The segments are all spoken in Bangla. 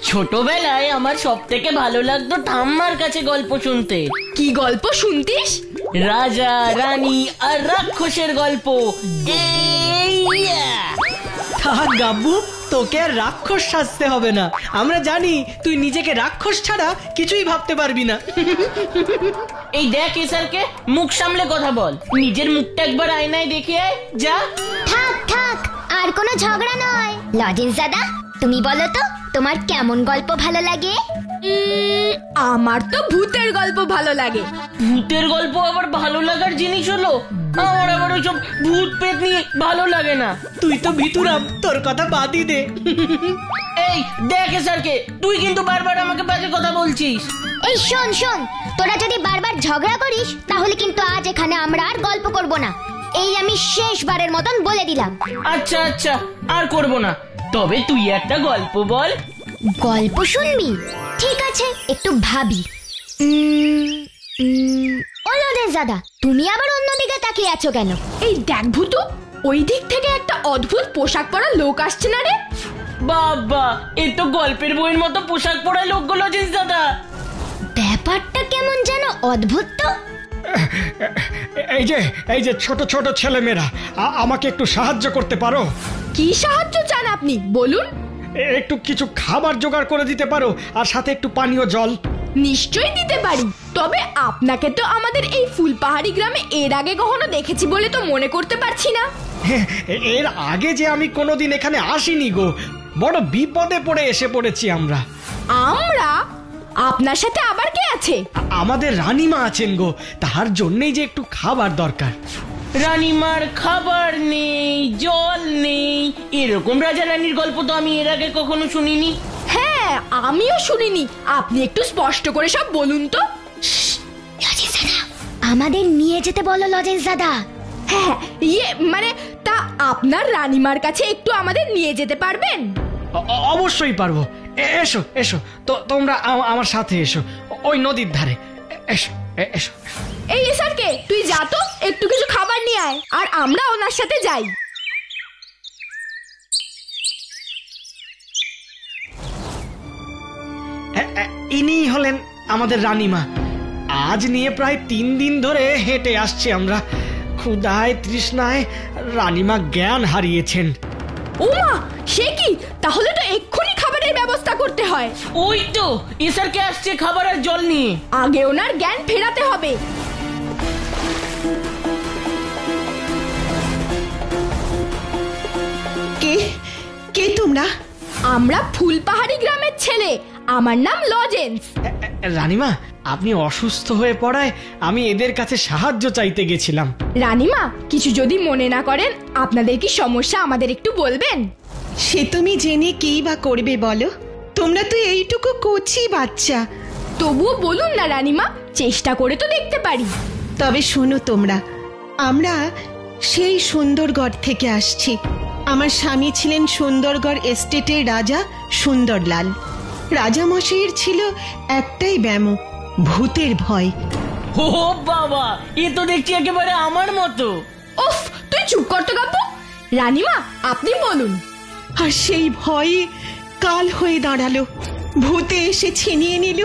ছোটবেলায় আমার সব থেকে ভালো লাগতো ঠাম্মার কাছে গল্প শুনতে। কি গল্প শুনতিস? রাজা রানী আর রাক্ষসের গল্প। থাক গাব্বু, তোকে আর রাক্ষস সাজতে হবে না। আমরা জানি তুই নিজেকে রাক্ষস ছাড়া কিছুই ভাবতে পারবি না। এই দেখ এসারকে, মুখ সামলে কথা বল। নিজের মুখটা একবার আয়নায় দেখে আয় যা। থাক থাক, আর কোনো ঝগড়া নয়। লজেন্স দাদা, তুমি বলো তো তোমার কেমন গল্প ভালো লাগে? আমার তো ভূতের গল্প ভালো লাগে। ভূতের গল্প আবার ভালো লাগার জিনিস হলো? আমার আবার ওইসব ভূত পেট নিয়ে ভালো লাগে না। তুই তো ভিতুরাম, তোর কথা বাদই দে। এই দেখ এসারকে, তুই কিন্তু বারবার আমাকে বাজে কথা বলছিস। এই শোন শোন, তোরা যদি বারবার ঝগড়া করিস তাহলে কিন্তু আজ এখানে আমরা আর গল্প করব না। এই আমি শেষবারের মতন বলে দিলাম। আচ্ছা আচ্ছা, আর করব না। তবে তুই একটা গল্প বল। গল্প শুনবি? ঠিক আছে, একটু ভাবি। ও লজেন্স দাদা, তুমি আবার অন্যদিকে তাকিয়ে আছো কেন? এই দেখ ভূতু, ওই দিক থেকে একটা অদ্ভুত পোশাক পরা লোক আসছে না রে? বাবা, এ তো গল্পের বইয়ের মতো পোশাক পরা লোকগুলো জিনিস দাদা। ব্যাপারটা কেমন যেন অদ্ভুত তো। এই যে ছোট ছোট ছেলেমেয়েরা, আমাকে একটু সাহায্য করতে পারো? কি সাহায্য চান আপনি, বলুন। একটু কিছু খাবার জোগাড় করে দিতে পারো, আর সাথে একটু পানীয় জল। নিশ্চয়ই দিতে পারি, তবে আপনাকে তো আমাদের এই ফুলপাহাড়ি গ্রামে এর আগে কখনো দেখেছি বলে তো মনে করতে পারছি না। এর আগে যে আমি কোনোদিন এখানে আসিনি গো, বড় বিপদে পড়ে এসে পড়েছি আমরা। আমরা? আপনার সাথে আবার কে আছে? আমাদের রানীমা আছেন গো, তার জন্যই যে একটু খাবার দরকার। রানীমার খাবার নেই, জল নেই, এরকম রাজা রানীর গল্প তো আমি এর আগে কখনো শুনিনি। হ্যাঁ, আমিও শুনিনি। আপনি একটু স্পষ্ট করে সব বলুন তো। লজেন্স দাদা, আমাদের নিয়ে যেতে বলো লজেন্স দাদা। হ্যাঁ, মানে তা আপনার রানীমার কাছে একটু আমাদের নিয়ে যেতে পারবেন? অবশ্যই পারবো। এসো এসো, তো তোমরা আমার সাথে এসো, ওই নদীর ধারে। এসো এসো। এই এসারকে, তুই যা তো, একটু কিছু খাবার নিয়ে আয়, আর আমরা ওনার সাথে যাই। ইনি হলেন আমাদের রানীমা। আজ নিয়ে প্রায় 3 দিন ধরে হেঁটে আসছি আমরা। ক্ষুধায় তৃষ্ণায় রানীমা জ্ঞান হারিয়েছেন। ওমা, সে কি? তাহলে তো এক্ষুনি খাবারের ব্যবস্থা করতে হয়। ওই তো এসারকে আসছে খাবার আর জল নিয়ে। আগে ওনার জ্ঞান ফেরাতে হবে। কে তোমরা? আমরা ফুলপাহাড়ি গ্রামের ছেলে। আমার নাম লজেন্স। রানীমা, আপনি অসুস্থ হয়ে পড়ায় আমি এদের কাছে সাহায্য চাইতে গেছিলাম। রানীমা, কিছু যদি মনে না করেন, আপনাদের কি সমস্যা আমাদের একটু বলবেন? সে তুমি জেনে কি বা করবে বলো? তোমরা তো এইটুকু কচি বাচ্চা। তবুও বলুন না রানীমা, চেষ্টা করে তো দেখতে পারি। তবে শোনো তোমরা, আমরা সেই সুন্দরগড় থেকে আসছি। আমার স্বামী ছিলেন সুন্দরগড় এস্টেটের রাজা সুন্দরলাল। রাজামশাইয়ের ছিল একটাই ব্যামো, ভূতের ভয়। ও বাবা, এ তো দেখছি একেবারে আমার মতো। উফ, তুই চুপ কর তো গাব্বু। রানীমা, আপনি বলুন। আর সেই ভয়ে কাল হয়ে দাঁড়ালো। ভূতে এসে ছিনিয়ে নিল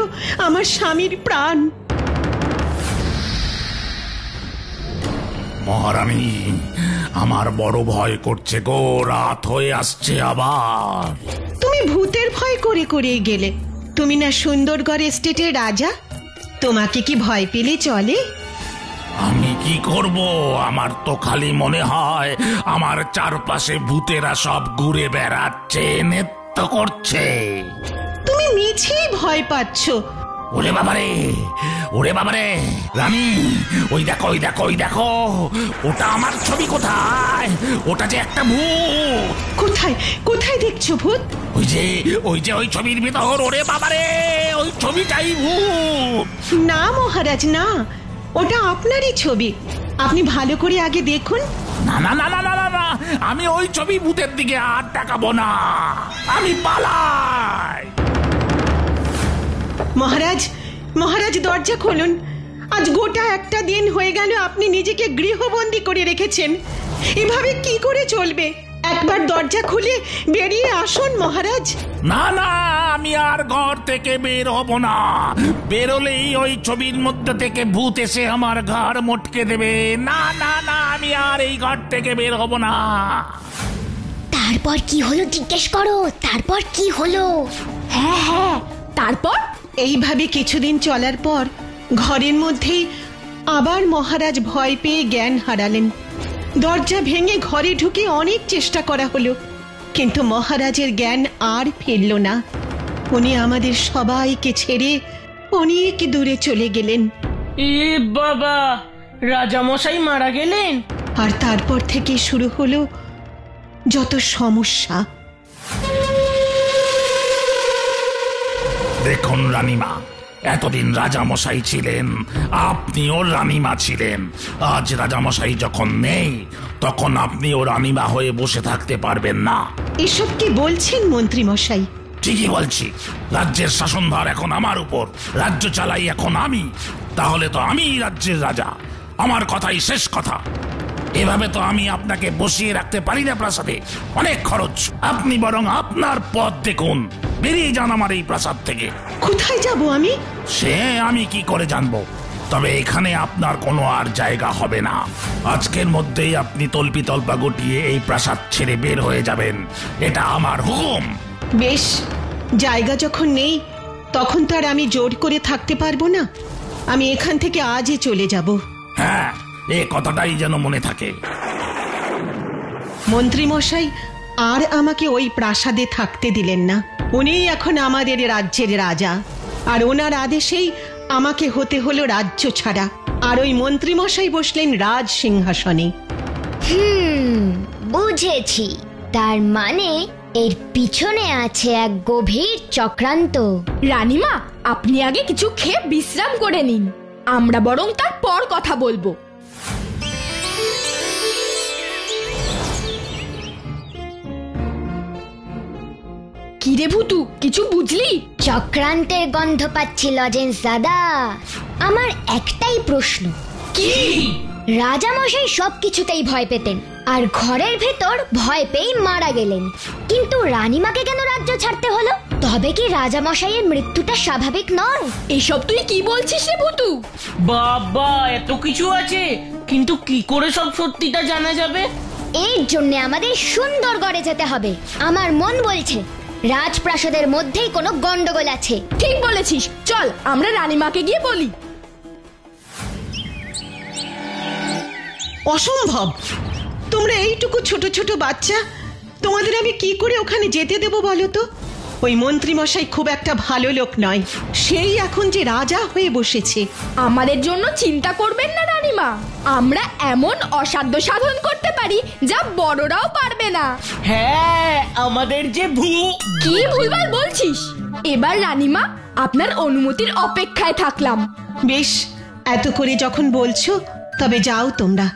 আমার স্বামীর প্রাণ। মহারানী, আমার বড় ভয় করছে গো, রাত হয়ে আসছে আবার। তুমি ভূতের ভয় করে করে গেলে? তুমি না সুন্দরগড় এস্টেটের রাজা, তোমাকে কি ভয় পেলে চলে? আমি কি করব? আমার তো খালি মনে হয় আমার চারপাশে ভূতেরা সব ঘুরে বেড়াচ্ছে, নৃত্য করছে। তুমি মিছেই ভয় পাচ্ছ। ওরে বাবারে, ওরে বাবারে, রানী, ওই দেখো ওই দেখো ওই দেখো, ওটা আমার ছবি। কোথায়? ওটা যে একটা ভূত। কোথায় কোথায় দেখছো ভূত? ওই ছবির ভিতর। ওরে বাবারে, ওই ছবিটাই ভূত। না মহারাজ, না, ওটা আপনারই ছবি। আপনি ভালো করে আগে দেখুন। না না না না না না, আমি ওই ছবি ভূতের দিকে আর তাকাবো না, আমি পালাই। মহারাজ, মহারাজ, দরজা খুলুন। আজ গোটা একটা দিন হয়ে গেল আপনি নিজেকে গৃহবন্দী করে রেখেছেন। এভাবে কি করে চলবে? একবার দরজা খুলে বেরিয়ে আসুন মহারাজ। না না, আমি আর ঘর থেকে বের হব না। বেরোলেই ওই ছবির মধ্যে থেকে ভূত এসে আমার ঘর মটকে দেবে। না না না, আমি আর এই ঘর থেকে বের হব না। তারপর কি হলো জিজ্ঞেস করো, তারপর কি হলো? হ্যাঁ, তারপর? এইভাবে কিছুদিন চলার পর ঘরের মধ্যেই আবার মহারাজ ভয় পেয়ে জ্ঞান হারালেন। দরজা ভেঙে ঘরে ঢুকে অনেক চেষ্টা করা হলো, কিন্তু মহারাজের জ্ঞান আর ফিরল না। উনি আমাদের সবাইকে ছেড়ে অনেক দূরে চলে গেলেন। এ বাবা, রাজামশাই মারা গেলেন? আর তারপর থেকে শুরু হলো যত সমস্যা। দেখুন রানীমা, এতদিন রাজামশাই ছিলেন, আপনিও রানীমা ছিলেন। আজ রাজামশাই যখন নেই, তখন আপনিও রানীমা হয়ে বসে থাকতে পারবেন না। এসব কি বলছেন মন্ত্রী মশাই? ঠিকই বলছি। রাজ্যের শাসনভার এখন আমার উপর, রাজ্য চালাই এখন আমি। তাহলে তো আমিই রাজ্যের রাজা, আমার কথাই শেষ কথা। এভাবে তো আমি আপনাকে বসিয়ে রাখতে পারি না প্রাসাদে, অনেক খরচ। আপনি বরং আপনার পথ দেখুন, বেরিয়ে যান আমার এই প্রাসাদ থেকে। কোথায় যাব আমি? সে আমি কি করে জানবো? তবে এখানে আপনার কোনো আর জায়গা হবে না। আজকের মধ্যেই আপনি তল্পি তল্পা গুটিয়ে এই প্রাসাদ ছেড়ে বের হয়ে যাবেন, এটা আমার হুকুম। বেশ, জায়গা যখন নেই তখন তো আর আমি জোর করে থাকতে পারবো না। আমি এখান থেকে আজই চলে যাব। হ্যাঁ, এই কথাটাই যেন মনে থাকে। মন্ত্রী মশাই আর আমাকে ওই প্রাসাদে থাকতে দিলেন না। উনিই এখন আমাদের রাজ্যের রাজা, আর ওনার আদেশেই আমাকে হতে হলো রাজ্য ছাড়া। আর ওই মন্ত্রী মশাই বসলেন রাজ সিংহাসনে। বুঝেছি। তার মানে এর পিছনে আছে এক গভীর চক্রান্ত। রানীমা, আপনি আগে কিছু খেয়ে বিশ্রাম করে নিন, আমরা বরং তারপর কথা বলবো। কিরে ভুতু, কিছু বুঝলি? চক্রান্তের গন্ধ পাচ্ছি লজেন্স দাদা। আমার একটাই প্রশ্ন, কি? রাজামশাই সবকিছুতেই ভয় পেতেন, আর ঘরের ভেতর ভয় পেয়েই মারা গেলেন, কিন্তু রানীমাকে কেন রাজ্য ছাড়তে হলো? তবে কি রাজামশাইয়ের মৃত্যুটা স্বাভাবিক নয়? এসব তুই কি বলছিস রে ভুতু? বাবা, এত কিছু আছে, কিন্তু কি করে সব সত্যিটা জানা যাবে? এর জন্য আমাদের সুন্দরগড়ে যেতে হবে। আমার মন বলছে রাজপ্রাসাদের মধ্যেই কোনো গন্ডগোল আছে। ঠিক বলেছিস, চল আমরা রানীমাকে গিয়ে বলি। অসম্ভব! তোমরা এইটুকু ছোট ছোট বাচ্চা, তোমাদের আমি কি করে ওখানে যেতে দেব বলো তো? ওই মন্ত্রী মশাই খুব একটা ভালো লোক নয়, সেই এখন যে রাজা হয়ে বসেছে। আমাদের জন্য চিন্তা করবেন না রানীমা, আমরা এমন অসাধ্য সাধন করতে পারি যা বড়রাও পারবে না। হ্যাঁ, আমাদের যে কি ভুলভাল বলছিস? এবার রানীমা, আপনার অনুমতির অপেক্ষায় থাকলাম। বেশ, এত করে যখন বলছো তবে যাও তোমরা।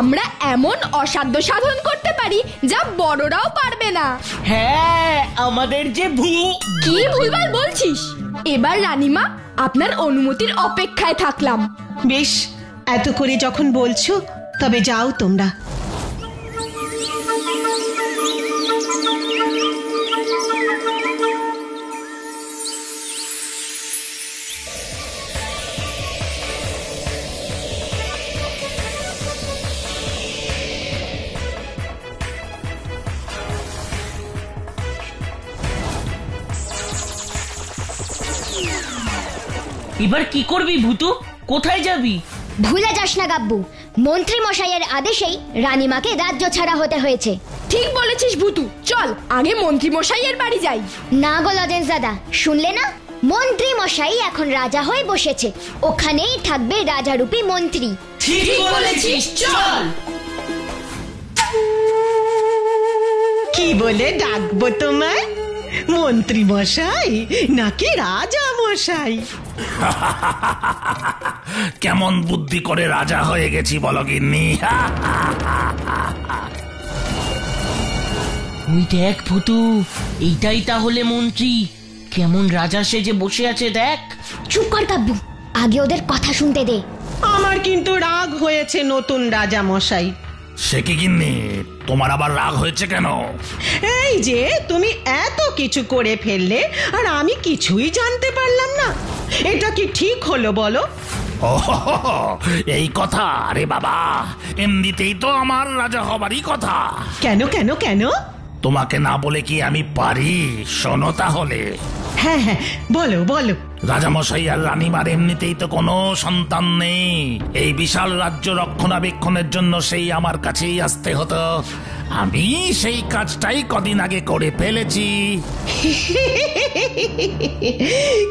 আমরা এমন অসাধ্য সাধন করতে পারি যা বড়রাও পারবে না। হ্যাঁ, আমাদের যে কি ভুলভাল বলছিস? এবার রানীমা, আপনার অনুমতির অপেক্ষায় থাকলাম। বেশ, এত করে যখন বলছো তবে যাও তোমরা। এবার কি করবি ভূতু? কোথায় যাবি? ভুলে যাস না গাব্বু, মন্ত্রী মশাইয়ের আদেশেই রানীমাকে রাজ্য ছাড়া হতে হয়েছে। ঠিক বলেছিস ভুতু, চল আগে মন্ত্রী মশাইয়ের বাড়ি যাই। না গো লজেন্স দাদা, শুনলে না? মন্ত্রী মশাই এখন রাজা হয়ে বসেছে, ওখানেই থাকবে রাজারূপী মন্ত্রী। ঠিক বলেছিস, চল। কি বলে ডাকবো তোমায়? মন্ত্রী মশাই নাকি রাজা মশাই? কেমন বুদ্ধি করে রাজা হয়ে গেছি বলো গিন্নি। ওই দেখ ভূতু, এইটাই তাহলে মন্ত্রী, কেমন রাজা সেজে বসে আছে দেখ। চুপ কর গাব্বু, আগে ওদের কথা শুনতে দে। আমার কিন্তু রাগ হয়েছে নতুন রাজা মশাই। সে কি গিন্নি, তোমার আবার রাগ হয়েছে কেন? এই যে তুমি এত কিছু করে ফেললে আর আমি কিছুই জানতে পারলাম না, এটা কি ঠিক হলো বলো? ও এই কথা? আরে বাবা, এমনিতেই তো আমার রাজা হবারই কথা। কেন কেন কেন? তোমাকে না বলে কি আমি পারি? শোনো তাহলে। হ্যাঁ হ্যাঁ, বলো বলো। রাজামশাই আর রানীমার এমনিতেই তো কোনো সন্তান নেই। এই বিশাল রাজ্য রক্ষণাবেক্ষণের জন্য সেই আমার কাছেই আসতে হতো। আমি সেই কাজটাই কদিন আগে করে ফেলেছি।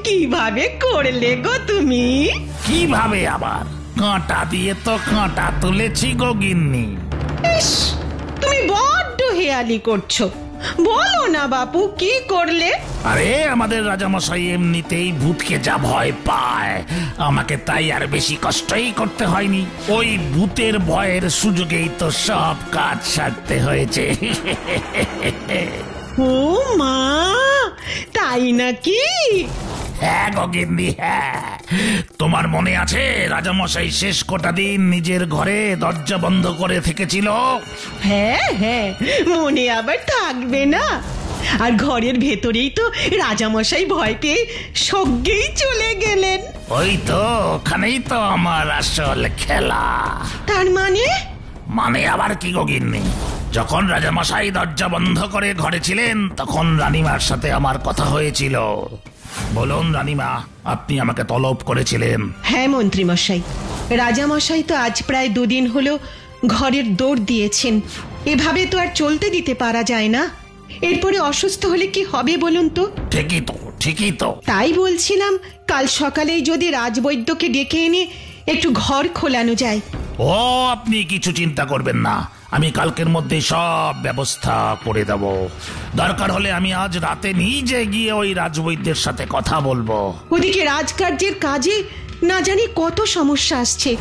কিভাবে করলে গো তুমি? কিভাবে আবার? কাঁটা দিয়ে তো কাঁটা তুলেছি গো গিন্নি। ইস, তুমি বড্ড হেয়ালি করছো, বলো না বাপু কি করলে? আরে আমাদের রাজামশাই এমনিতেই ভূতকে যা ভয় পায়, আমাকে তাই আর বেশি কষ্টই করতে হয়নি। ওই ভূতের ভয়ের সুযোগেই তো সব কাজ সারতে হয়েছে। ও মা, তাই নাকি? হ্যাঁ গো গিন্নি, হ্যাঁ। তোমার মনে আছে রাজামশাই শেষ কটা দিন নিজের ঘরে দরজা বন্ধ করে থেকেছিল? হ্যাঁ হ্যাঁ, মনে আবার থাকবে না? আর ঘরের ভেতরেই তো রাজামশাই ভয় পেয়ে সজ্ঞেই চলে গেলেন। ওই তো, ওখানেই তো আমার আসল খেলা। তার মানে? মানে আবার কি গো গিন্নি, যখন রাজামশাই দরজা বন্ধ করে ঘরে ছিলেন তখন রানীমার সাথে আমার কথা হয়েছিল। বলুন রানীমা, আপনি আমাকে তলব করেছিলেন। হ্যাঁ মন্ত্রী মশাই, রাজামশাই তো আজ প্রায় 2 দিন হলো ঘরের দৌড় দিয়েছেন। এভাবে তো আর চলতে দিতে পারা যায় না। এরপরে অসুস্থ হলে কি হবে বলুন তো? ঠিকই তো, ঠিকই তো। তাই বলছিলাম কাল সকালেই যদি রাজবৈদ্যকে ডেকে এনে একটু ঘর খোলানো যায়। ও আপনি কিছু চিন্তা করবেন না, আমি কালকের মধ্যে সব ব্যবস্থা করে দেব। দরকার হলে আমি আজ রাতে নিজে গিয়ে ওই রাজবৈদ্যের সাথে কথা বলবো। ওদিকে রাজকার্যের কাজে না জানি কত সমস্যা আসছে,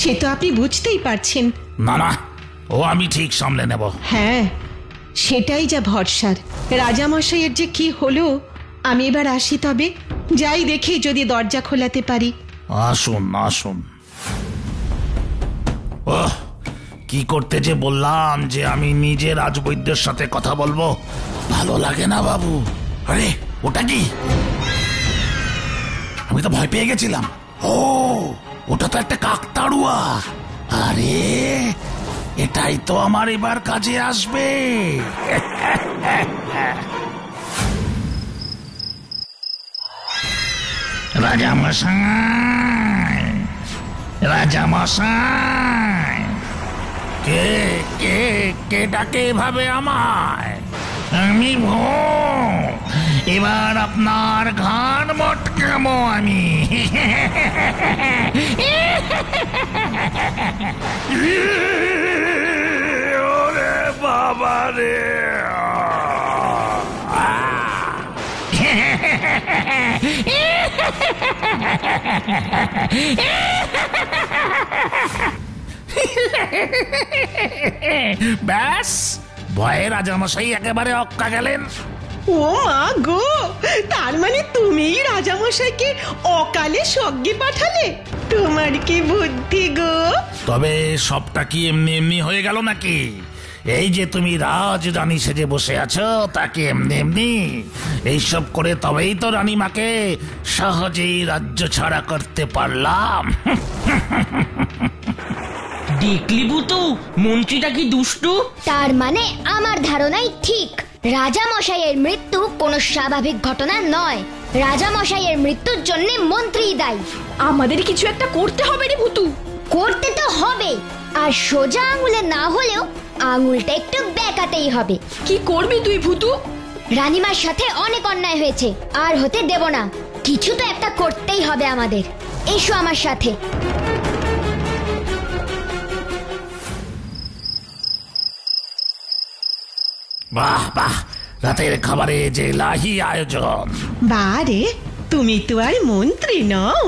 সে তো আপনি বুঝতেই পারছেন। না না, ও আমি ঠিক সামলে নেব। হ্যাঁ, সেটাই যা ভরসার। রাজামশাইয়ের যে কি হলো, আমি এবার আসি, তবে যাই দেখি যদি দরজা খোলাতে পারি। আসুন আসুন। ওহ, কি করতে যে বললাম যে আমি নিজে রাজবৈদ্যের সাথে কথা বলবো, ভালো লাগে না বাবু। আরে ওটা কি? আমি তো ভয় পেয়ে গেছিলাম। ও, ওটা তো একটা কাকতাড়ুয়া। আরে এটাই তো আমার এবার কাজে আসবে। রাজামশাই, রাজামশাই, কে কে কে ডাকে এভাবে আমায়? আমি ভূত, এবার আপনার ঘাড় মটকাবো আমি। ওরে বাবা রে! ব্যাস, ভয়ে রাজামশাই একেবারে অক্কা গেলেন। ও মা গো, তার মানে তুমি রাজামশাইকে অকালে সজ্ঞে পাঠালে? তোমার কি বুদ্ধি গো! তবে সবটা কি এমনি এমনি হয়ে গেল নাকি? এই যে তুমি রাজরানী সেজে বসে আছো, তাকে এমনি এমনি এইসব করে তবেই তো রানীমাকে সহজেই রাজ্য ছাড়া করতে পারলাম। দেখলি ভূতু, মন্ত্রীটা কি দুষ্টু। তার মানে আমার ধারণাই ঠিক, রাজামশাইয়ের মৃত্যু কোনো স্বাভাবিক ঘটনা নয়। রাজামশাইয়ের মৃত্যুর জন্য মন্ত্রী দায়ী। আমাদের কিছু একটা করতে হবে রে ভুতু। করতে তো হবে, আর সোজা আঙুলে না হলেও আঙুলটা একটু বেঁকাতেই হবে। কি করবি তুই ভুতু? রানীমার সাথে অনেক অন্যায় হয়েছে, আর হতে দেব না। কিছু তো একটা করতেই হবে আমাদের। এসো আমার সাথে। বাহ বাহ, রাতের খাবারে যে লাহি আয়োজন। বারে, তুমি তো আর মন্ত্রী নও,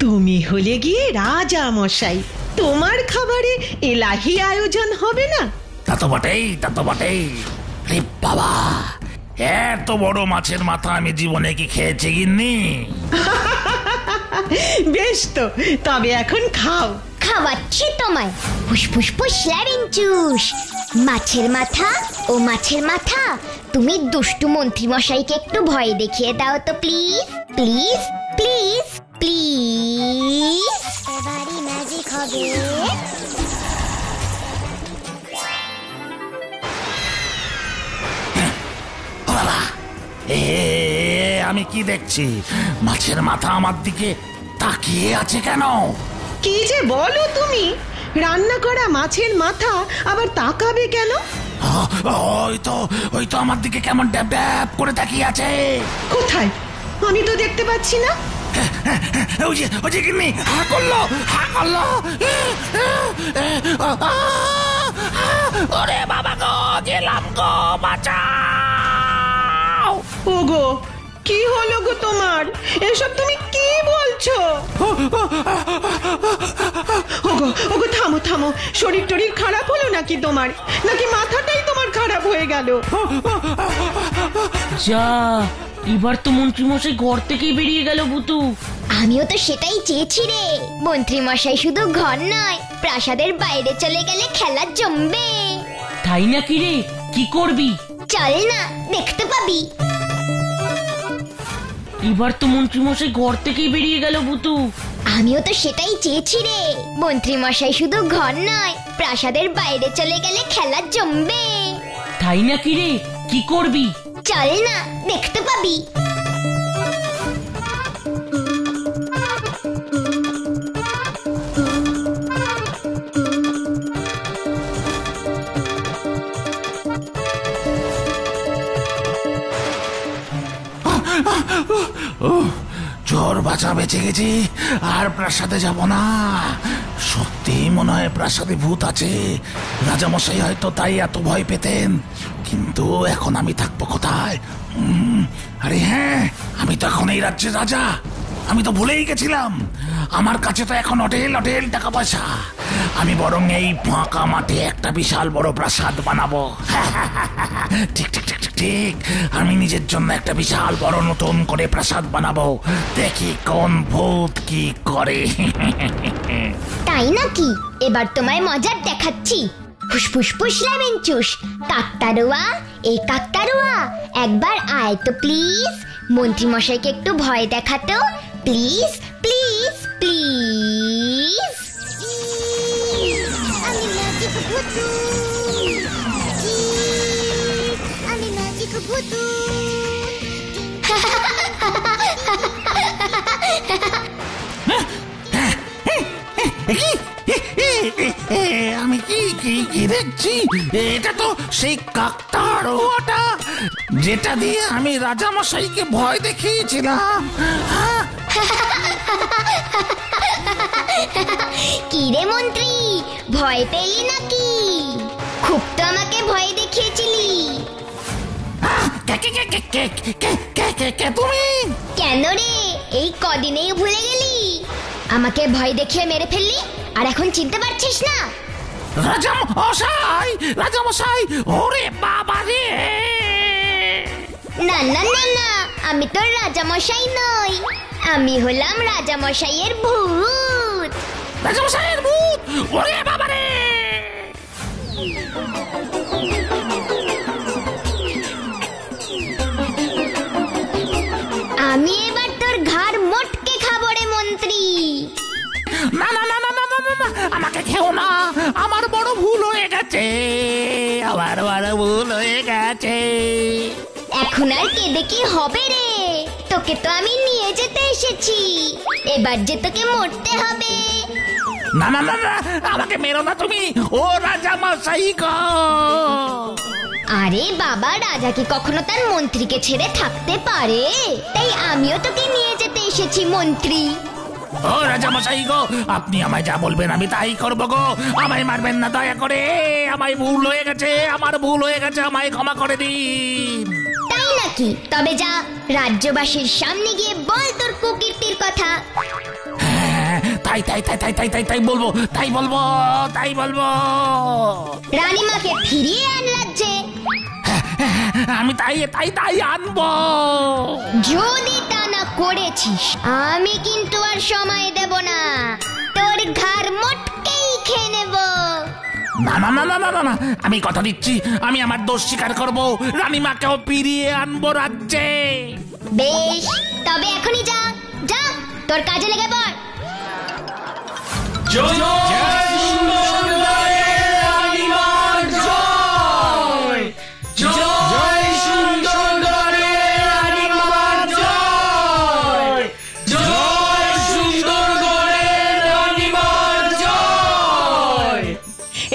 তুমি হলে গিয়ে রাজা মশাই। তোমার খাবারে এলাহি আয়োজন হবে না? তা তো বটেই, তা তো বটেই। আরে বাবা, এত বড় মাছের মাথা আমি জীবনে কি খেয়েছি গিন্নি? বেশ তো, তবে এখন খাও খাওয়াচ্ছি তোমায়। ফুসফুস ফুস লেমন জুস। মাছের মাথা ও মাছের মাথা, তুমি দুষ্টু মন্ত্রী মশাইকে একটু ভয় দেখিয়ে দাও তো প্লিজ প্লিজ প্লিজ প্লিজ। এবারই ম্যাজিক হবে। আমি কি দেখছি? মাছের মাথা আমার দিকে তাকিয়ে আছে কেন? কি যে বলো তুমি, রান্না করা মাছের মাথা আবার তাকাবে কেন? ওই তো আমার দিকে কেমন ড্যাব ড্যাব করে তাকিয়ে আছে। কোথায়? আমি তো দেখতে পাচ্ছি না। ওই যে গিন্নি হা করলো। ওরে বাবা গো, গেলাম গো, বাঁচাও। ওগো, কি হলো গো তোমার? এসব তুমি কি বলছো? ওগো ওগো, থামো থামো। শরীর টরীর খারাপ হলো নাকি তোমার? নাকি মাথাটাই তোমার খারাপ হয়ে গেল? যা, এবার তো মন্ত্রী মশাই ঘর থেকেই বেরিয়ে গেল ভূতু। আমিও তো সেটাই চেয়েছি রে। মন্ত্রী মশাই শুধু ঘর নয়, প্রাসাদের বাইরে চলে গেলে খেলা জমবে। তাই নাকি রে? কি করবি? চল না, দেখতে পাবি। এবার তো মন্ত্রী মশাই ঘর থেকেই বেরিয়ে গেল ভূতু। আমিও তো সেটাই চেয়েছি রে। মন্ত্রী মশাই শুধু ঘর নয়, প্রাসাদের বাইরে চলে গেলে খেলা জমবে। তাই নাকি রে? কি করবি? চল না, দেখতে পাবি। জোর বাঁচা বেঁচে গেছি, আর প্রাসাদে যাব না। সত্যি মনে হয় প্রাসাদে ভূত আছে। রাজামশাই হয়তো তাই এত ভয় পেতেন। কিন্তু এখন আমি থাকবো কোথায়? আরে হ্যাঁ, আমি তো এখন এই রাজ্যের রাজা। আমি তো ভুলেই গেছিলাম, আমার কাছে তো এখন অঢেল অঢেল টাকা পয়সা। আমি বরং এই ফাঁকা মাঠে একটা বিশাল বড় প্রাসাদ বানাবো। ঠিক ঠিক ঠিক ঠিক, আমি নিজের জন্য একটা বিশাল বড় নতুন করে প্রাসাদ বানাবো। দেখি কোন ভূত কি করে। তাই নাকি? এবার তোমায় মজার দেখাচ্ছি। ফুসফুস ফুস লেমন জুস। কাকতারুয়া, এই কাকতারুয়া, একবার আয় তো প্লিজ। মন্ত্রী মশাইকে একটু ভয় দেখাতো প্লিজ প্লিজ প্লিজ। আমি ম্যাজিক ভূতু, আমি ম্যাজিক ভূতু। আমি কি কি কি দেখছি? এটা তো সেই কাকতাড়ুয়াটা যেটা দিয়ে আমি রাজামশাইকে ভয় দেখিয়েছিলাম। কি রে মন্ত্রী, ভয় পেলি নাকি? খুব তো আমাকে ভয় দেখিয়েছিলি। তুমি কেন রে, এই কদিনেই ভুলে গেলি? আমাকে ভয় দেখিয়ে মেরে ফেললি, আর এখন চিনতে পারছিস না? রাজামশাই, রাজামশাই, ওরে বাবা রে! না না না না, আমি তো রাজামশাই নই, আমি হলাম রাজামশাইয়ের ভূত। রাজামশাইয়ের ভূত? ওরে বাবা রে! আমি এবার তোর ঘাড় মোটকে খাবো রে মন্ত্রী। না না না না না না না, আমাকে খেও না, আমার বড় ভুল হয়ে গেছে, আমার বড় ভুল হয়ে গেছে। এখন আর কেঁদে কি হবে রে? তোকে তো আমি নিয়ে যেতে এসেছি, এবার যে তোকে মরতে হবে। না না না না, আমাকে মেরো না তুমি, ও রাজামশাই গো। আরে বাবা, রাজা কি কখনো তার মন্ত্রীকে ছেড়ে থাকতে পারে? তাই আমিও তোকে নিয়ে যেতে এসেছি মন্ত্রী। ও রাজামশাই গো, আপনি আমায় যা বলবেন আমি তাই করবো গো। আমায় মারবেন না দয়া করে, আমায় ভুল হয়ে গেছে, আমার ভুল হয়ে গেছে, আমায় ক্ষমা করে দিন। তাই নাকি? তবে যা, রাজ্যবাসীর সামনে গিয়ে বল তোর কুকীর্তির কথা। হ্যাঁ, তাই তাই তাই তাই তাই তাই তাই বলবো, তাই বলবো, তাই বলবো। রানীমাকে ফিরিয়ে আন রাজ্যে। আমি তাই তাই তাই আনবো। যদি তা না করেছিস, আমি কিন্তু আর সময় দেব না, তোর ঘাড় মোটকে না না না না না না না, আমি কথা দিচ্ছি আমি আমার দোষ স্বীকার করব, রানীমাকেও ফিরিয়ে আনবো রাজ্যে। বেশ, তবে এখনই যা যা, তোর কাজে লেগে পড়।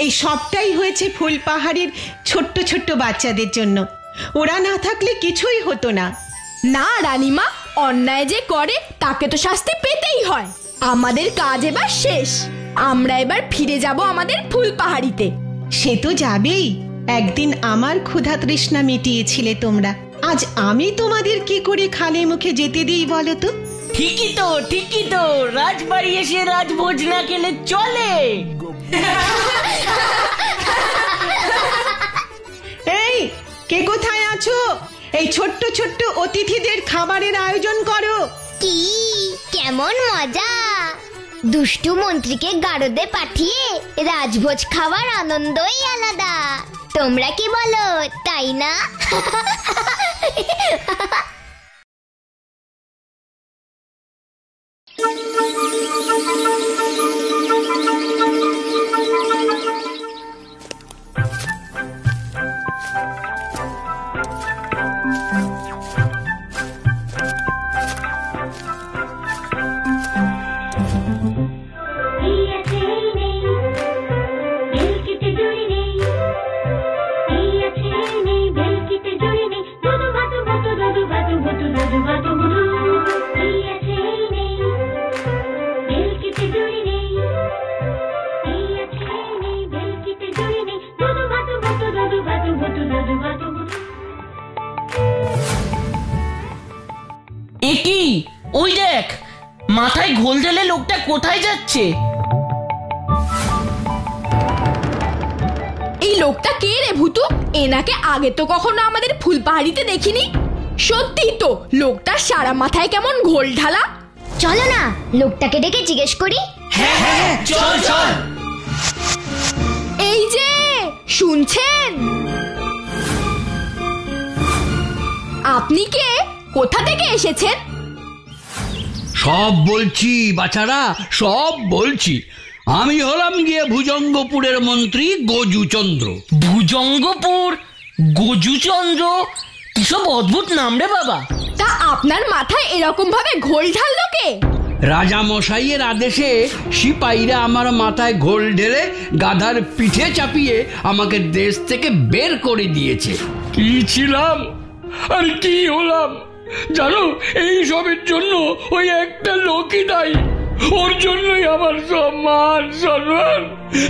এই সবটাই হয়েছে ফুলপাহাড়ির ছোট্ট ছোট্ট বাচ্চাদের জন্য। ওরা না থাকলে কিছুই হতো না। না রানীমা, অন্যায় যে করে তাকে তো শাস্তি পেতেই হয়। আমাদের কাজ এবার শেষ, আমরা এবার ফিরে যাব আমাদের ফুলপাহাড়িতে। সে তো যাবেই, একদিন আমার ক্ষুধা তৃষ্ণা মিটিয়েছিলে তোমরা, আজ আমি তোমাদের কি করে খালি মুখে যেতে দিই বলো তো? ঠিকই তো, রাজবাড়ি এসে রাজভোজ না খেলে চলে। এই কে কোথায় আছো? এই ছোট্ট ছোট্ট অতিথিদের খাবারের আয়োজন করো। কি কেমন মজা! দুষ্টু মন্ত্রীকে গারদে পাঠিয়ে রাজভোজ খাওয়ার আনন্দই আলাদা। তোমরা কি বলো, তাই না? একি, ওই দেখ, মাথায় ঘোল ঢেলে লোকটা কোথায় যাচ্ছে? এই লোকটা কে রে ভূতু? এনাকে আগে তো কখনো আমাদের ফুলপাহাড়িতে দেখিনি। সত্যি তো, লোকটা সারা মাথায় কেমন ঘোল ঢালা। চলো না লোকটাকে ডেকে জিজ্ঞেস করি। হ্যাঁ, চল। এই যে শুনছেন, আপনি কে? কোথা থেকে এসেছেন? সব বলছি বাছারা, সব বলছি। আমি হলাম গিয়ে ভুজঙ্গপুরের মন্ত্রী গজুচন্দ্র। ভুজঙ্গপুর, গজুচন্দ্র, কিসব অদ্ভুত নাম রে বাবা। তা আপনার মাথায় এরকম ভাবে ঘোল ঢাললো কে? রাজা মশাইয়ের আদেশে সিপাহীরা আমার মাথায় ঘোল ঢেলে গাধার পিঠে চাপিয়ে আমাকে দেশ থেকে বের করে দিয়েছে। কি ছিলাম আর কি হলাম জানো? এই সবের জন্য ওই একটা লোকই দায়ী। ওর জন্যই আমার সব মান সম্মান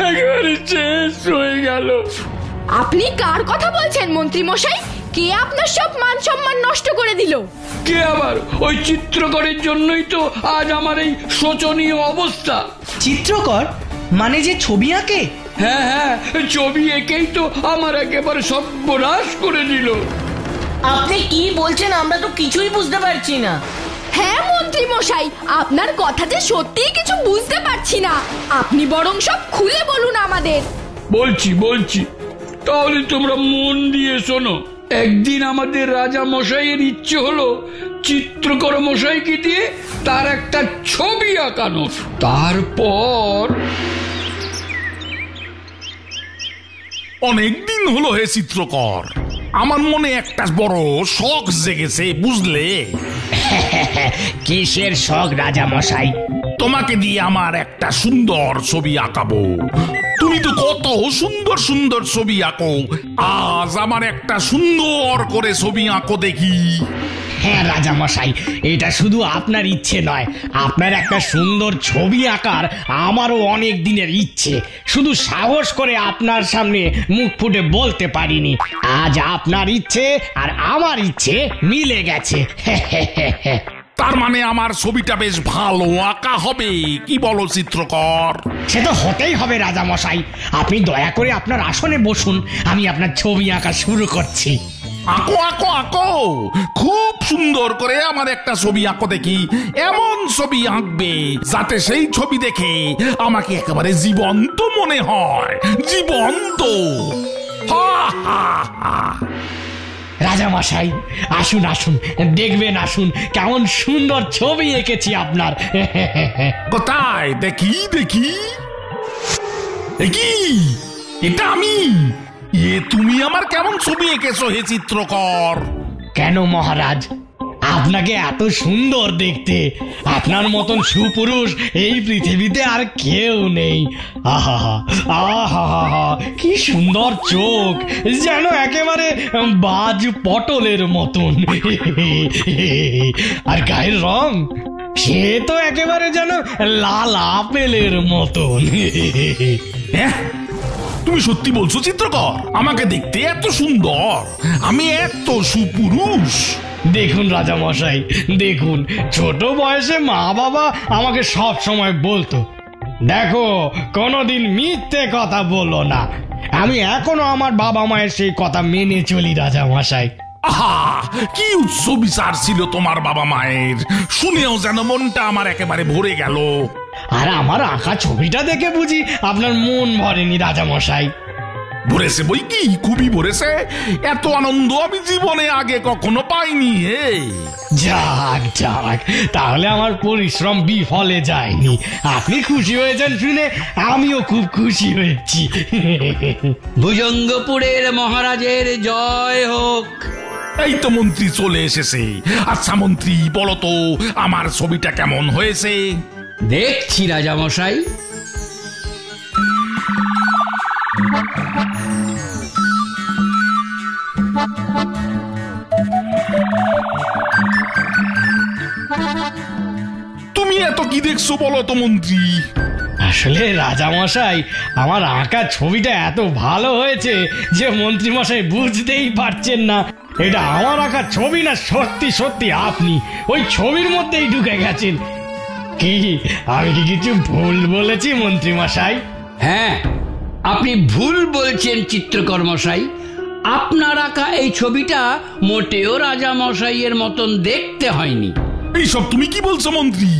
একেবারে শেষ হয়ে গেল। আপনি কার কথা বলছেন মন্ত্রী মশাই? কে আপনার সব মান সম্মান নষ্ট করে দিল? কে আবার? ওই চিত্রকরের জন্যই তো আজ আমার এই শোচনীয় অবস্থা। চিত্রকর মানে যে ছবি আঁকে? হ্যাঁ, ছবি এঁকেই তো আমার একেবারে সর্বনাশ করে দিল। আপনি কি বলছেন, আমরা তো কিছুই বুঝতে পারছি না। হ্যাঁ মন্ত্রী মশাই, আপনার কথা যে সত্যিই কিছু বুঝতে পারছি না। আপনি বরং সব খুলে বলুন আমাদের। বলছি, তাহলে তোমরা মন দিয়ে শোনো। একদিন আমাদের রাজা মশাইয়ের ইচ্ছে হলো চিত্রকর মশাইকে দিয়ে তার একটা ছবি আঁকানো। তারপর অনেকদিন হলো হে চিত্রকর, আমার মনে একটা বড় শখ জেগেছে বুঝলে। কিসের শখ রাজা মশাই? তোমাকে দিয়ে আমার একটা সুন্দর ছবি আঁকাবো। তুমি তো কত সুন্দর সুন্দর ছবি আঁকো, আজ আমার একটা সুন্দর করে ছবি আঁকো দেখি। হ্যাঁ রাজা মশাই, এটা শুধু আপনার ইচ্ছে নয়, আপনার একটা সুন্দর ছবি আঁকার আমারও অনেক দিনের ইচ্ছে। শুধু সাহস করে আপনার সামনে মুখ ফুটে বলতে পারিনি। আজ আপনার ইচ্ছে আর আমার ইচ্ছে মিলে গেছে। তার মানে আমার ছবিটা বেশ ভালো আঁকা হবে, কি বলো চিত্রকর? সে তো হতেই হবে রাজা মশাই। আপনি দয়া করে আপনার আসনে বসুন, আমি আপনার ছবি আঁকা শুরু করছি। আঁকো আঁকো আঁকো, খুব সুন্দর করে আমার একটা ছবি আঁকো দেখি। এমন ছবি আঁকবে যাতে সেই ছবি দেখে আমাকে একেবারে জীবন্ত মনে হয়, জীবন্ত। রাজামশাই আসুন আসুন, দেখবেন আসুন কেমন সুন্দর ছবি এঁকেছি আপনার। কোথায় দেখি দেখি। কি এটা আমি? তুমি আমার কেমন ছবি এঁকেছো হে চিত্রকর? কেন মহারাজ, আপনাকে এত সুন্দর দেখতে, আপনার মতন সুপুরুষ এই পৃথিবীতে আর কেউ নেই। আহা আহা, কি সুন্দর চোখ, যেন একেবারে বাজ পটলের মতন। আর গায়ের রং সে তো একেবারে যেন লাল আপেলের মতন। হ্যাঁ, তুমি সত্যি বলছো চিত্রকর? আমাকে দেখতে এত সুন্দর, আমি এত সুপুরুষ? দেখুন রাজামশাই, দেখুন, ছোট বয়সে মা বাবা আমাকে সব সময় বলতো, দেখো কোনোদিন মিথ্যে কথা বলো না। আমি এখনো আমার বাবা মায়ের সেই কথা মেনে চলি রাজামশাই। আহা, কি উচ্চ বিচার ছিল তোমার বাবা মায়ের, শুনেও যেন মনটা আমার একেবারে ভরে গেল। আর আমার আঁকা ছবিটা দেখে বুঝি আপনার মন ভরেনি রাজামশাই? ভরেছে বই কি, খুবই ভরেছে। এত আনন্দ আমি জীবনে আগে কখনো পাইনি। হে যাক যাক, তাহলে আমার পরিশ্রম বিফলে যায়নি। আপনি খুশি হয়েছেন শুনে আমিও খুব খুশি হয়েছি। ভুজঙ্গপুরের মহারাজের জয় হোক। এই তো মন্ত্রী চলে এসেছে। আচ্ছা মন্ত্রী, বলো তো আমার ছবিটা কেমন হয়েছে? দেখছি রাজামশাই। তুমি এত কি দেখছো বলো তো মন্ত্রী? আসলে রাজামশাই, আমার আঁকা ছবিটা এত ভালো হয়েছে যে মন্ত্রী মশাই বুঝতেই পারছেন না এটা আমার আঁকা ছবি না সত্যি সত্যি আপনি ওই ছবির মধ্যেই ঢুকে গেছেন। কি আমি কি কিছু ভুল বলেছি মন্ত্রী মশাই? হ্যাঁ, আপনি ভুল বলছেন চিত্রকর মশাই। আপনার আঁকা এই ছবিটা মোটেও রাজামশাইয়ের মতন দেখতে হয়নি। এইসব তুমি কি বলছো মন্ত্রী?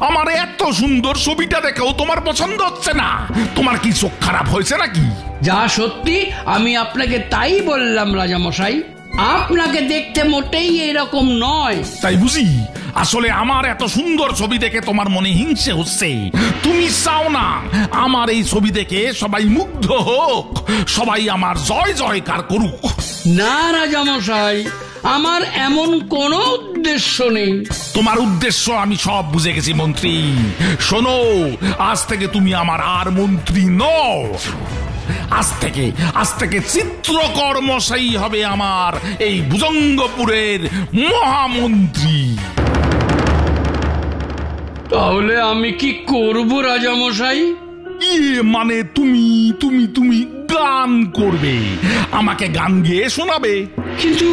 আমার এত সুন্দর ছবিটা দেখেও তোমার পছন্দ হচ্ছে না? তোমার কি চোখ খারাপ হয়েছে নাকি? যা সত্যি আমি আপনাকে তাই বললাম রাজামশাই। আপনাকে দেখতে মোটেই এরকম নয়। তাই বুঝি? আসলে আমার এত সুন্দর ছবি দেখে তোমার মনে হিংসে হচ্ছে। তুমি চাও না আমার এই ছবি দেখে সবাই মুগ্ধ হোক, সবাই আমার জয় জয়কার করুক। না রাজামশাই, আমার এমন কোনো উদ্দেশ্য নেই। তোমার উদ্দেশ্য আমি সব বুঝে গেছি মন্ত্রী। শোনো, আজ থেকে তুমি আমার আর মন্ত্রী নও। আজ থেকে চিত্রকর মশাই হবে আমার এই ভুজঙ্গপুরের মহামন্ত্রী। তাহলে আমি কি করব রাজামশাই? মানে তুমি তুমি তুমি গান করবে, আমাকে গান গেয়ে শোনাবে। কিন্তু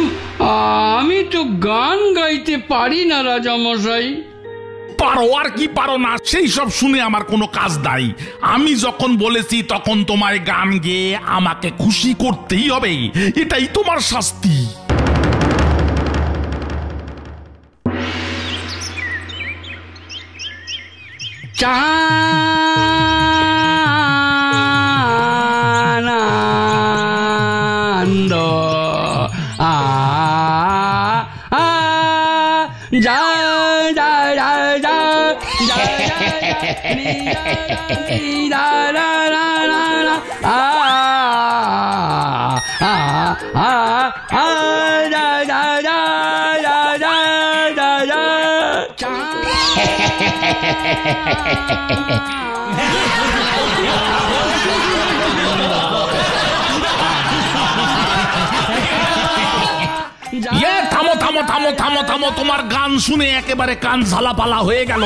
আমি তো গান গাইতে পারি না রাজামশাই। পারো আর কি পারো না সেই সব শুনে আমার কোনো কাজ নাই। আমি যখন বলেছি তখন তোমায় গান গেয়ে আমাকে খুশি করতেই হবে, এটাই তোমার শাস্তি। চানন্দ জয় জয় জয় জয় থামো থামো থামো থামো থামো, তোমার গান শুনে একেবারে কান ঝালাপালা হয়ে গেল।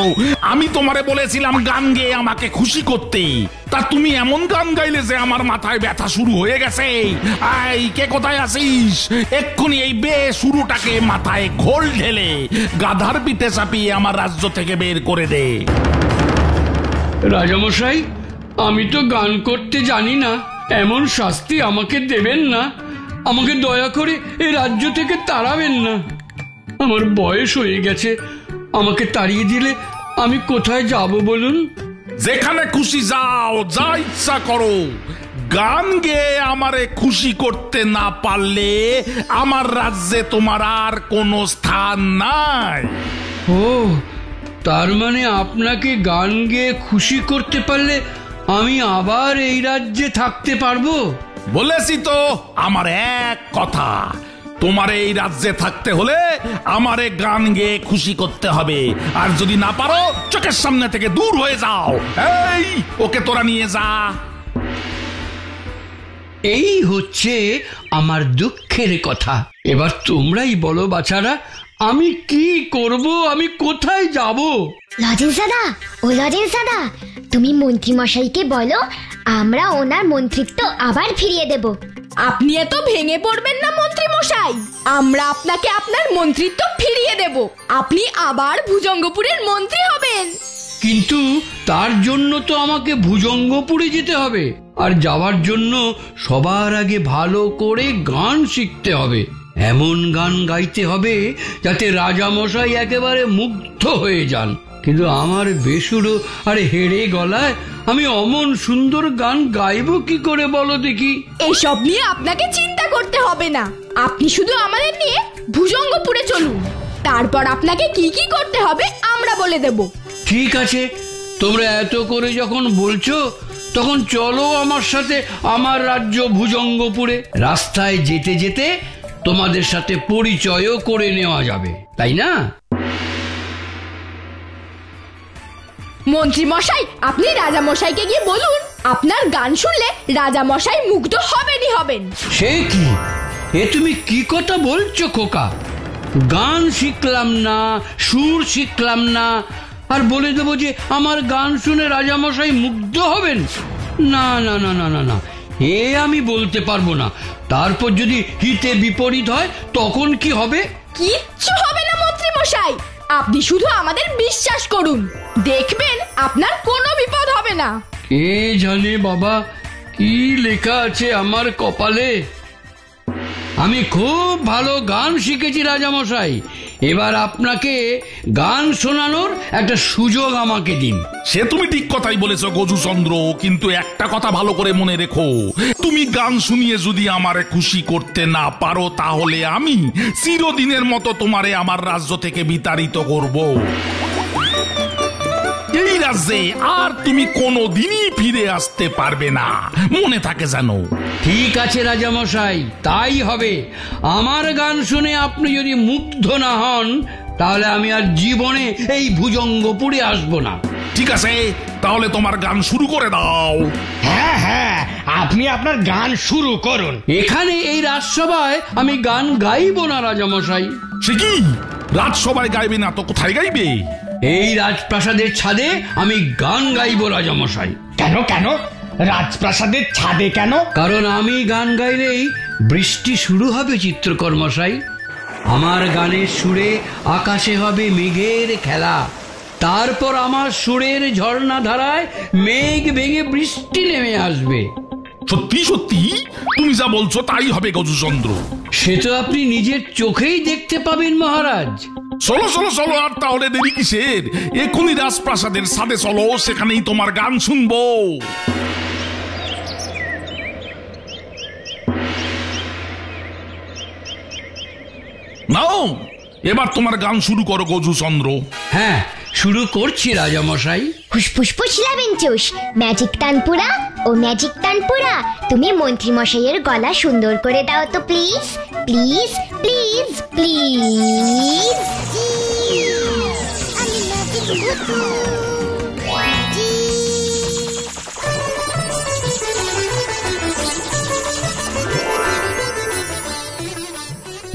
আমি তোমারে বলেছিলাম গান গেয়ে আমাকে খুশি করতে, তা তুমি এমন গান গাইলে যে আমার মাথায় ব্যথা শুরু হয়ে গেছে। এই কে কোথায় আছিস? এক্ষুনি এই শুরুটাকে মাথায় ঘোল ঢেলে গাধার পিঠে চাপিয়ে আমার রাজ্য থেকে বের করে দে। রাজামশাই, আমি তো গান করতে জানি না, এমন শাস্তি আমাকে দেবেন না। আমাকে দয়া করে এই রাজ্য থেকে তাড়াবেন না। আমার বয়স হয়ে গেছে, আমাকে তাড়িয়ে দিলে আমি কোথায় যাব বলুন? যেখানে খুশি যাও, যা ইচ্ছা করো। গান গেয়ে আমারে খুশি করতে না পারলে আমার রাজ্যে তোমার আর কোনো স্থান নাই। ও, তার মানে আপনাকে গান গেয়ে খুশি করতে পারলে আমি আবার এই রাজ্যে থাকতে পারবো? বলেছি তো, আমার এক কথা, তোমার এই রাজ্যে থাকতে হলে আমারে গান গেয়ে খুশি করতে হবে। আর যদি না পারো, চোখের সামনে থেকে দূর হয়ে যাও। এই, ওকে তোরা নিয়ে যা। এই হচ্ছে আমার দুঃখের কথা। এবার তোমরাই বলো বাছারা, আমি কি করব, আমি কোথায় যাব? লজেন্স দাদা, ও লজেন্স দাদা, তুমি মন্ত্রী মশাইকে বলো আমরা ওনার মন্ত্রিত্ব আবার ফিরিয়ে দেব। আপনি এত ভেঙে পড়বেন না মন্ত্রী মশাই, আমরা আপনাকে আপনার মন্ত্রিত্ব ফিরিয়ে দেব, আপনি আবার ভুজঙ্গপুরের মন্ত্রী হবেন। কিন্তু তার জন্য তো আমাকে ভুজঙ্গপুরে যেতে হবে, আর যাওয়ার জন্য সবার আগে ভালো করে গান শিখতে হবে। এমন গান গাইতে হবে যাতে রাজামশাই একেবারে মুগ্ধ হয়ে যান। কিন্তু আমার বেসুরো আর হেড়ে গলায় আমি অমন সুন্দর গান গাইবো কি করে বলো দেখি? এসব নিয়ে আপনাকে চিন্তা করতে হবে না, আপনি শুধু আমাদের নিয়ে ভুজঙ্গপুরে চলুন, তারপর আপনাকে কি কি করতে হবে আমরা বলে দেব। ঠিক আছে, তোমরা এত করে যখন বলছো, তখন চলো আমার সাথে আমার রাজ্য ভুজঙ্গপুরে। রাস্তায় যেতে যেতে তোমাদের সাথে পরিচয়ও করে নেওয়া যাবে, তাই না? মন্ত্রী মশাই, আপনি রাজা মশাইকে গিয়ে বলুন আপনার গান শুনলে রাজা মশাই মুগ্ধ হবেনই হবেন। সে কি, এ তুমি কি কথা বলছো খোকা? গান শিখলাম না, সুর শিখলাম না, আর বলে দেবো যে আমার গান শুনে রাজামশাই মুগ্ধ হবেন? না না না না না না, এ আমি বলতে পারবো না। তারপর যদি হিতে বিপরীত হয় তখন কি হবে? কিচ্ছু হবে না মন্ত্রী মশাই, আপনি শুধু আমাদের বিশ্বাস করুন, দেখবেন আপনার কোনো বিপদ হবে না। কে জানে বাবা, কি লেখা আছে আমার কপালে। আমি খুব ভালো গান শিখেছি রাজামশাই, এবার আপনাকে গান শোনানোর একটা সুযোগ আমাকে দিন। সে তুমি ঠিক কথাই বলেছো গজুচন্দ্র, কিন্তু একটা কথা ভালো করে মনে রেখো, তুমি গান শুনিয়ে যদি আমারে খুশি করতে না পারো, তাহলে আমি চিরদিনের মতো তোমারে আমার রাজ্য থেকে বিতাড়িত করব। এই রাজ্যে আর তুমি কোনোদিনই ফিরে আসতে পারবে না, মনে থাকে জানো। ঠিক আছে রাজামশাই, তাই হবে। আমার গান শুনে আপনি যদি মুগ্ধ না হন, তাহলে আমি আর জীবনে এই ভুজঙ্গপুরে আসবো না। ঠিক আছে, তাহলে তোমার গান শুরু করে দাও। হ্যাঁ হ্যাঁ, আপনি আপনার গান শুরু করুন। এখানে এই রাজসভায় আমি গান গাইবো না রাজামশাই। সে কি, রাজসভায় গাইবে না তো কোথায় গাইবে? এই রাজপ্রাসাদের ছাদে আমি গান গাইবো রাজামশাই। কেন কেন, রাজপ্রাসাদের ছাদে কেন? কারণ আমি গান গাইলেই বৃষ্টি শুরু হবে চিত্রকর মশাই। আমার গানের সুরে আকাশে হবে মেঘের খেলা, তারপর আমার সুরের ঝর্ণা ধারায় মেঘ ভেঙে বৃষ্টি নেমে আসবে। সত্যি সত্যি তুমি যা বলছো তাই হবে গজুচন্দ্র। সে তো আপনি নিজের চোখেই দেখতে পাবেন মহারাজ। চলো চলো চলো, আর তাহলে দেরি কিসের? এখনই রাজপ্রাসাদের ছাদে চলো, সেখানেই তোমার গান শুনবো। নাও, এবার তোমার গান শুরু করো গজুচন্দ্র। হ্যাঁ, শুরু করছি রাজামশাই। হুসফুসফুস লাভেঞ্চুস, ম্যাজিক তানপুরা ও ম্যাজিক তানপুরা, তুমি মন্ত্রী মশাইয়ের গলা সুন্দর করে দাও তো প্লিজ প্লিজ প্লিজ প্লিজ।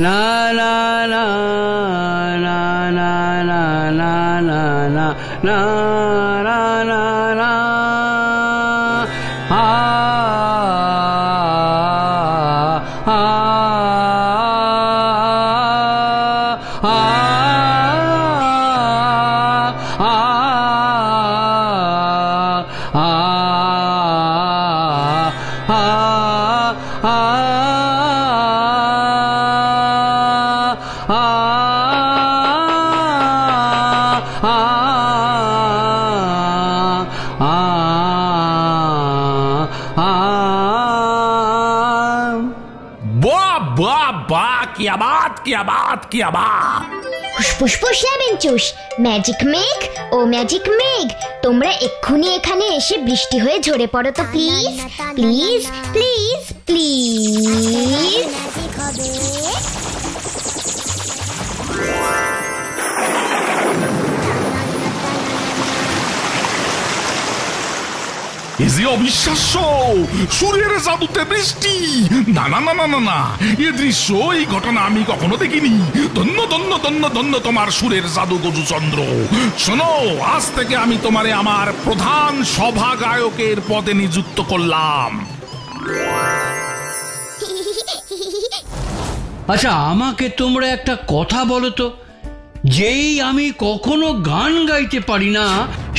না না না না না না না না না না না না না আ আ আ আ আ বাহ বাহ বাহ, কি আবাদ কি আবাদ কি আবাদ। ফুসফুস লেবেনচুস, ম্যাজিক মেঘ ও ম্যাজিক মেঘ, তোমরা এক্ষুনি এখানে এসে বৃষ্টি হয়ে ঝরে পড়ো তো প্লিজ প্লিজ প্লিজ প্লিজ। এ যে অবিশ্বাস্য, সুরের জাদুতে বৃষ্টি! না না না না না না, এ দৃশ্য, এই ঘটনা আমি কখনো দেখিনি। ধন্য ধন্য ধন্য ধন্য তোমার সুরের জাদু গজুচন্দ্র। শোনো, আজ থেকে আমি তোমারে আমার প্রধান সভা গায়কের পদে নিযুক্ত করলাম। আচ্ছা, আমাকে তোমরা একটা কথা বলো তো, যেই আমি কখনো গান গাইতে পারি না,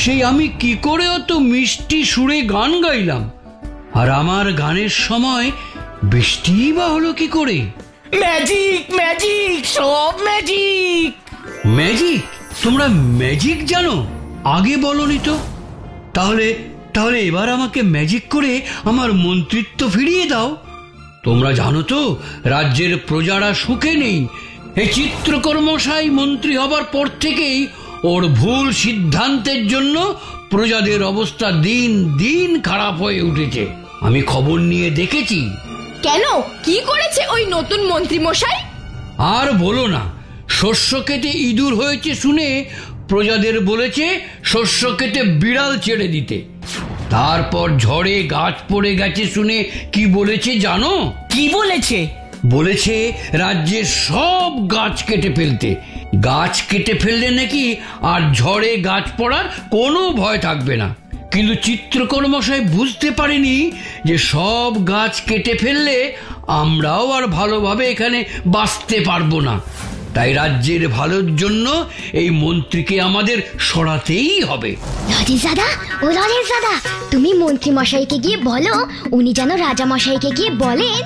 সেই আমি কি করে অত মিষ্টি সুরে গান গাইলাম? আর আমার গানের সময় বৃষ্টি বা হলো কি করে? ম্যাজিক ম্যাজিক, সব ম্যাজিক। ম্যাজিক? তোমরা ম্যাজিক জানো? আগে বলনি তো। তাহলে তাহলে এবার আমাকে ম্যাজিক করে আমার মন্ত্রিত্ব ফিরিয়ে দাও। তোমরা জানো তো, রাজ্যের প্রজারা সুখে নেই। এই চিত্রকর্মশাই মন্ত্রী হবার পর থেকেই ওর ভুল সিদ্ধান্তের জন্য প্রজাদের অবস্থা দিন দিন খারাপ হয়ে উঠেছে। আমি খবর নিয়ে দেখেছি। কেন, কি করেছে ওই নতুন মন্ত্রী মশাই? আর বলো না, শস্য কেটে ইঁদুর হয়েছে শুনে প্রজাদের বলেছে শস্য কেটে বিড়াল ছেড়ে দিতে। তারপর ঝড়ে গাছ পড়ে গেছে শুনে কি বলেছে জানো? কি বলেছে? বলেছে রাজ্যের সব গাছ কেটে ফেলতে। গাছ কেটে ফেললে নাকি আর ঝড়ে গাছ পড়ার কোনো ভয় থাকবে না। কিন্তু চিত্রকর্মশাই বুঝতে পারেনি যে সব গাছ কেটে ফেললে আমরাও আর ভালোভাবে এখানে বাঁচতে পারবো না। তাই রাজ্যের ভালোর জন্য এই মন্ত্রীকে আমাদের সরাতেই হবে। ললিতদাদা, ও ললিতদাদা, তুমি মন্ত্রী মশাইকে গিয়ে বলো, উনি যেন রাজা মশাইকে গিয়ে বলেন।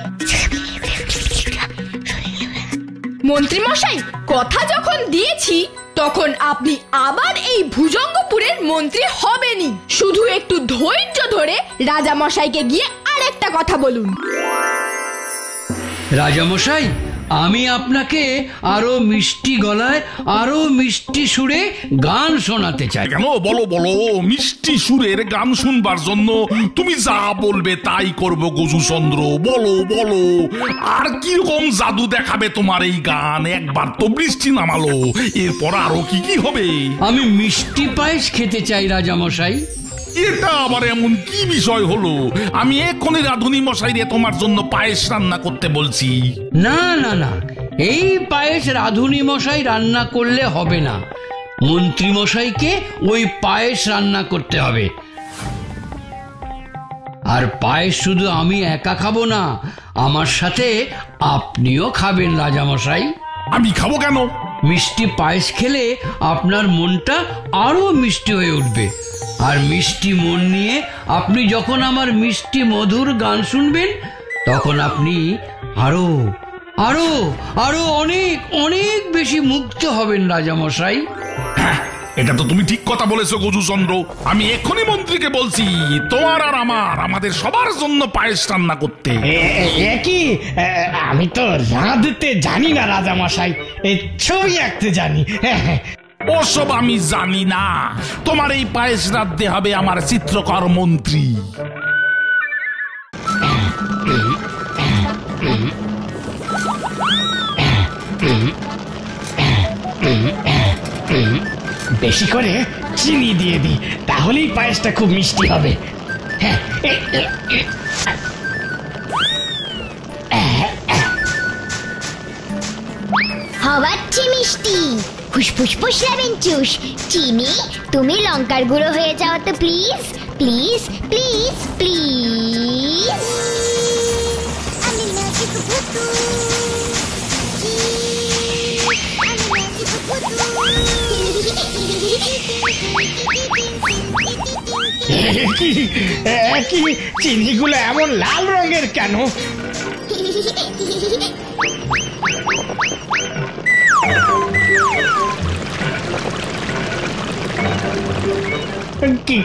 মন্ত্রী মশাই, কথা যখন দিয়েছি তখন আপনি আবার এই ভুজঙ্গপুরের মন্ত্রী হবেনই। শুধু একটু ধৈর্য ধরে রাজা মশাইকে গিয়ে আরেকটা কথা বলুন। রাজামশাই, আমি আপনাকে আরো মিষ্টি গলায়, আরো মিষ্টি সুরে গান শোনাতে চাই। কেন? বলো বলো, মিষ্টি সুরের গান শুনবার জন্য তুমি যা বলবে তাই করবো গজুচন্দ্র। বলো বলো, আর কিরকম জাদু দেখাবে তোমার এই গান? একবার তো বৃষ্টি নামালো, এরপর আরো কি কি হবে? আমি মিষ্টি পায়েস খেতে চাই রাজামশাই। এটা আবার এমন কি বিষয় হলো? আমি এক্ষুনি রাধুনি মশাইরে তোমার জন্য পায়েস রান্না করতে বলছি। না না না, এই পায়েস রাধুনি মশাই রান্না করলে হবে না। মন্ত্রী মশাইকে ওই পায়েস রান্না করতে হবে। আর পায়েস শুধু আমি একা খাবো না, আমার সাথে আপনিও খাবেন রাজামশাই। আমি খাবো কেন? মিষ্টি পায়েস খেলে আপনার মনটা আরো মিষ্টি হয়ে উঠবে। আর মিষ্টি মন নিয়ে আপনি যখন আমার মিষ্টি মধুর গান শুনবেন, তখন আপনি আরো আরো আরো অনেক অনেক বেশি মুগ্ধ হবেন রাজামশাই। এটা তো তুমি ঠিক কথা বলেছো গজুচন্দ্র। আমি এক্ষুনি মন্ত্রীকে বলছি তোমার আর আমাদের সবার জন্য পায়েস রান্না করতে। কি আমি তো রাঁধতে জানি না রাজামশাই, ছবি আঁকতে জানি। ওসব আমি জানি না। তোমার এই পায়েস রাঁধতে হবে আমার চিত্রকর মন্ত্রী। বেশি করে চিনি দিয়ে দিই, তাহলেই পায়েসটা খুব মিষ্টি হবে। হওয়াচ্ছি মিষ্টি, ফুসফুস লেবেনচুস। চিনি, তুমি লঙ্কার গুঁড়ো হয়ে যাও তো প্লিজ প্লিজ প্লিজ প্লিজ। আমি ম্যাজিক ভুতু, চিনিগুলো এমন লাল রঙের কেন?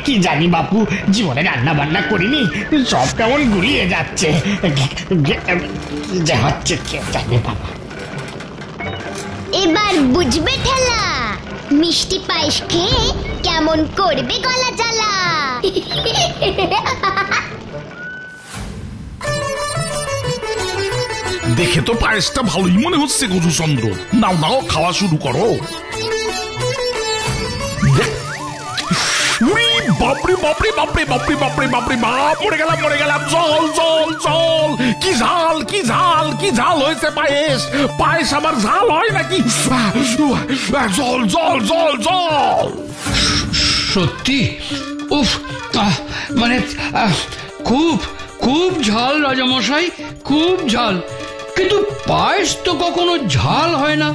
কি জানি বাপু, জীবনে রান্না বান্না করিনি, সব কেমন গুলিয়ে যাচ্ছে। যা হচ্ছে কে জানে বাবা। এবার বুঝবে ঠেলা, মিষ্টি পায়েস খেয়ে কেমন করবে গলা জ্বালা। দেখে তো পায়েসটা ভালোই মনে হচ্ছে গজুচন্দ্র। নাও নাও, খাওয়া শুরু করো। বাপরে বাপরে বাপরে বাপরে বাপরে বাপরে বাপ, মরে গেলাম মরে গেলাম। জল জল জল, কি ঝাল কি ঝাল কি ঝাল হয়েছে পায়েস। পায়েস আবার ঝাল হয় নাকি? জল জল জল জল। সত্যি? উফ, মানে খুব খুব ঝাল রাজামশাই, খুব ঝাল। কিন্তু পায়েস তো কখনো ঝাল হয় না।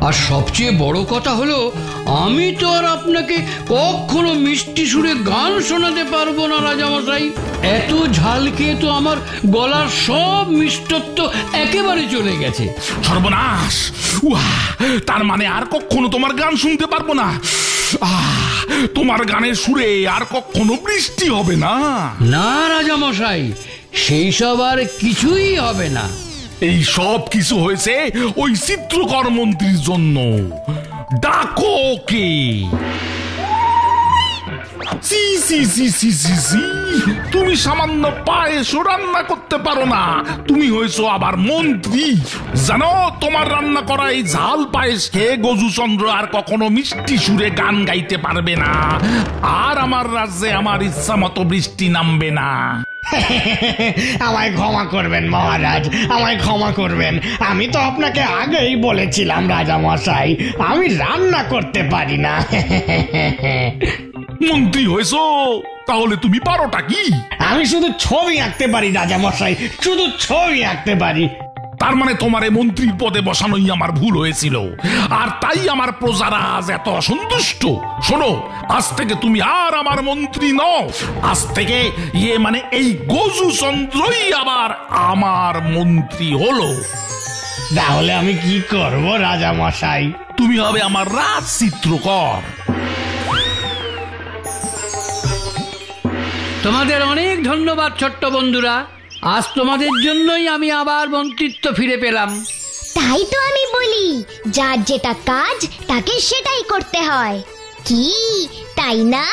আর সবচেয়ে বড় কথা হলো, আমি তো আর আপনাকে কখনো মিষ্টি সুরে গান শোনাতে পারবো না রাজামশাই। এত ঝাল খেয়ে তো আমার গলার সব মিষ্টত্ব একেবারে চলে গেছে। সর্বনাশ! তার মানে আর কখনো তোমার গান শুনতে পারবো না। তোমার গানের সুরে আর কখনো বৃষ্টি হবে না। না রাজামশাই, সেই সব আর কিছুই হবে না। এই সব কিছু হয়েছে ওই চিত্রকর মন্ত্রীর জন্য। ডাকো ওকে। তুমি সামান্য পায়েসও রান্না করতে পারো না, তুমি হয়েছো আবার মন্ত্রী। জানো, তোমার রান্না করা এই ঝাল পায়েস খেয়ে গজুচন্দ্র আর কখনো মিষ্টি সুরে গান গাইতে পারবে না। আর আমার রাজ্যে আমার ইচ্ছা মতো বৃষ্টি নামবে না। আমায় ক্ষমা করবেন মহারাজ, আমায় ক্ষমা করবেন। আমি তো আপনাকে আগেই বলেছিলাম রাজামশাই, আমি রান্না করতে পারি না। মন্ত্রী হয়েছো, তাহলে তুমি পারোটা কি? আমি শুধু ছবি আঁকতে পারি রাজামশাই, শুধু ছবি আঁকতে পারি। তার মানে তোমার এই মন্ত্রীর পদে বসানোই আমার ভুল হয়েছিল, আর তাই আমার প্রজারা আজ এত অসন্তুষ্ট। শোনো, আজ থেকে তুমি আর আমার মন্ত্রী নও। আজ থেকে মানে এই গজুচন্দ্রই আবার আমার মন্ত্রী হলো। তাহলে আমি কি করব রাজামশাই? তুমি হবে আমার রাজ চিত্রকর। তোমাদের অনেক ধন্যবাদ ছোট্ট বন্ধুরা। আজ তোমাদের জন্যই আমি আবার মন্ত্রিত্ব ফিরে পেলাম। তাই তো আমি বলি, যার যেটা কাজ তাকে সেটাই করতে হয়, কি তাই না?